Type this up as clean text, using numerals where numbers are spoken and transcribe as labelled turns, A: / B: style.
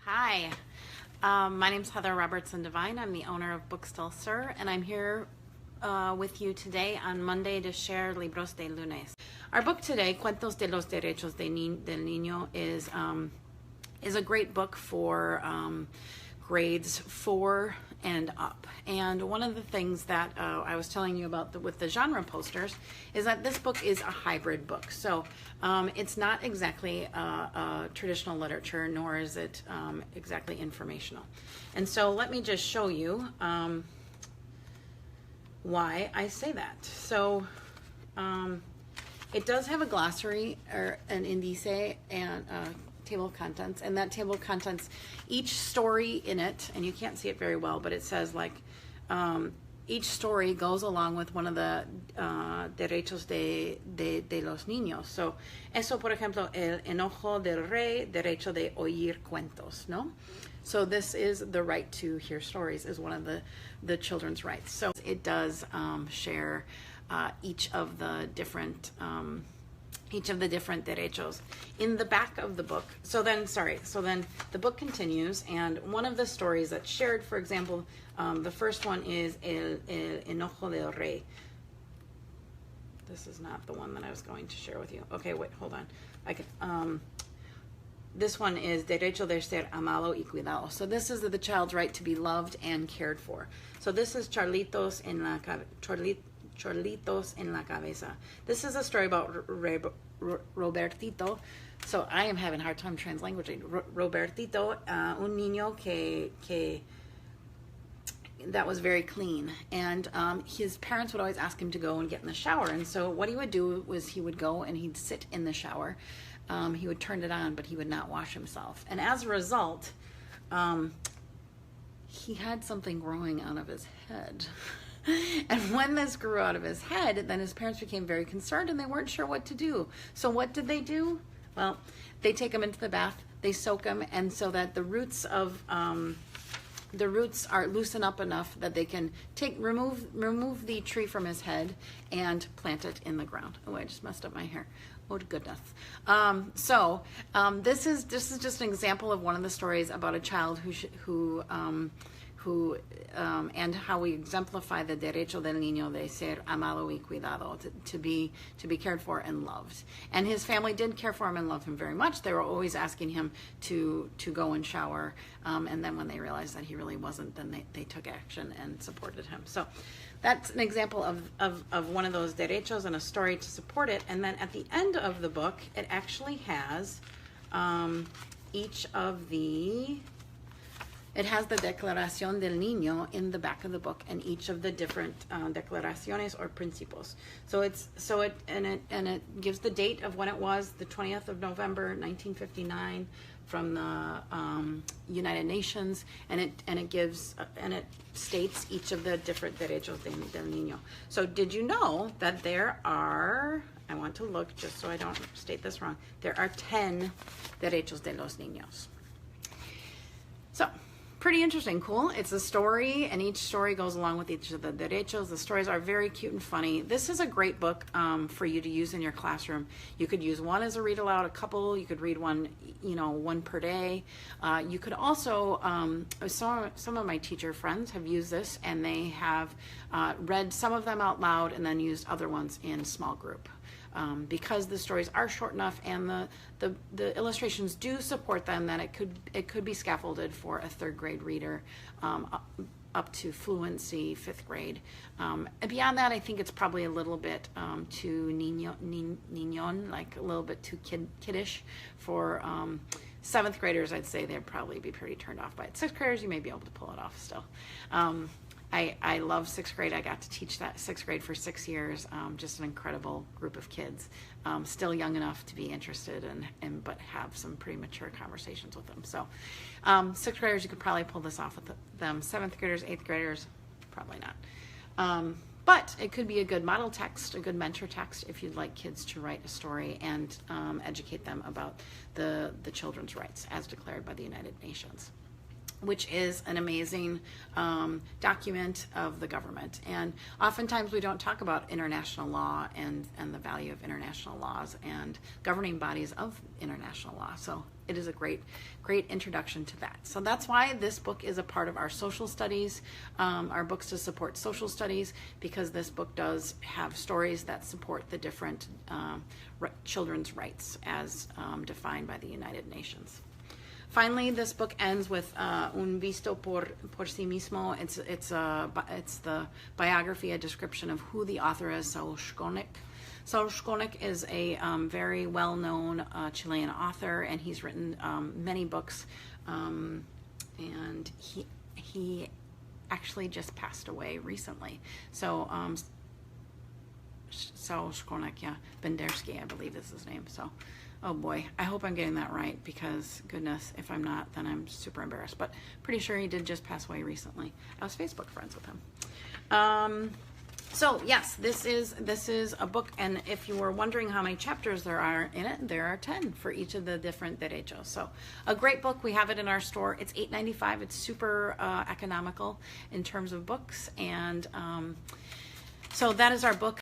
A: Hi, my name's Heather Robertson Devine. I'm the owner of Bookstall Sir, and I'm here with you today on Monday to share Libros de Lunes. Our book today, Cuentos de los Derechos del Niño, is a great book for grades 4 and up. And one of the things that I was telling you about with the genre posters is that this book is a hybrid book. So it's not exactly a traditional literature, nor is it exactly informational. And so let me just show you why I say that. So it does have a glossary or an indice and table of contents, and that table of contents, each story in it, and you can't see it very well, but it says like each story goes along with one of the derechos de los niños. So eso, por ejemplo, el enojo del rey, derecho de oír cuentos, no? So this is the right to hear stories is one of the children's rights. So it does share each of the different derechos in the back of the book. So then the book continues, and one of the stories that's shared, for example, the first one is el enojo del rey. This is not the one that I was going to share with you. Okay, wait, hold on. This one is derecho de ser amado y cuidado. So this is the child's right to be loved and cared for. So this is Chorlitos en la cabeza. This is a story about Robertito. So I am having a hard time translating. Robertito, un niño que that was very clean, and his parents would always ask him to go and get in the shower. And so what he would do was he would go and he'd sit in the shower. He would turn it on, but he would not wash himself. And as a result, he had something growing out of his head. And when this grew out of his head, then his parents became very concerned and they weren't sure what to do. So what did they do? Well, they take him into the bath, they soak him, and so that the roots are loosen up enough that they can remove the tree from his head and plant it in the ground. Oh, I just messed up my hair. Oh goodness. This is just an example of one of the stories about a child who and how we exemplify the derecho del niño de ser amado y cuidado, to be cared for and loved. And his family did care for him and love him very much. They were always asking him to go and shower, and then when they realized that he really wasn't, then they took action and supported him. So that's an example of one of those derechos and a story to support it. And then at the end of the book, it actually has it has the Declaración del Niño in the back of the book, and each of the different declaraciones or principios. So it gives the date of when it was, the 20th of November, 1959, from the United Nations, and it states each of the different derechos del niño. So did you know that there are, I want to look just so I don't state this wrong, there are 10 derechos de los niños. So pretty interesting, cool. It's a story, and each story goes along with each of the derechos. The stories are very cute and funny. This is a great book for you to use in your classroom. You could use one as a read aloud, a couple. You could read one, one per day. You could also, some of my teacher friends have used this, and they have read some of them out loud and then used other ones in small group. Because the stories are short enough and the illustrations do support them, that it could be scaffolded for a 3rd grade reader up to fluency, 5th grade. And beyond that, I think it's probably a little bit too niñon, like a little bit too kiddish for 7th graders. I'd say they'd probably be pretty turned off by it. 6th graders, you may be able to pull it off still. I love 6th grade. I got to teach that 6th grade for 6 years. Just an incredible group of kids, still young enough to be interested but have some pretty mature conversations with them. So 6th graders, you could probably pull this off with them. 7th graders, 8th graders, probably not. But it could be a good model text, a good mentor text, if you'd like kids to write a story and educate them about the children's rights as declared by the United Nations. which is an amazing document of the government. And oftentimes we don't talk about international law and the value of international laws and governing bodies of international law. So it is a great introduction to that. So that's why this book is a part of our social studies, our books to support social studies, because this book does have stories that support the different children's rights as defined by the United Nations. Finally, this book ends with un visto por sí mismo. It's the biography, a description of who the author is, Saul Shkonik. Saul Shkonik is a very well-known Chilean author, and he's written many books. And he actually just passed away recently. So Saul Shkonik, yeah, Bendersky, I believe is his name. So. Oh boy, I hope I'm getting that right, because goodness, if I'm not, then I'm super embarrassed. But pretty sure he did just pass away recently. I was Facebook friends with him. So yes, this is a book, and if you were wondering how many chapters there are in it, there are 10 for each of the different derechos. So a great book. We have it in our store. It's $8.95. It's super economical in terms of books, and so that is our book.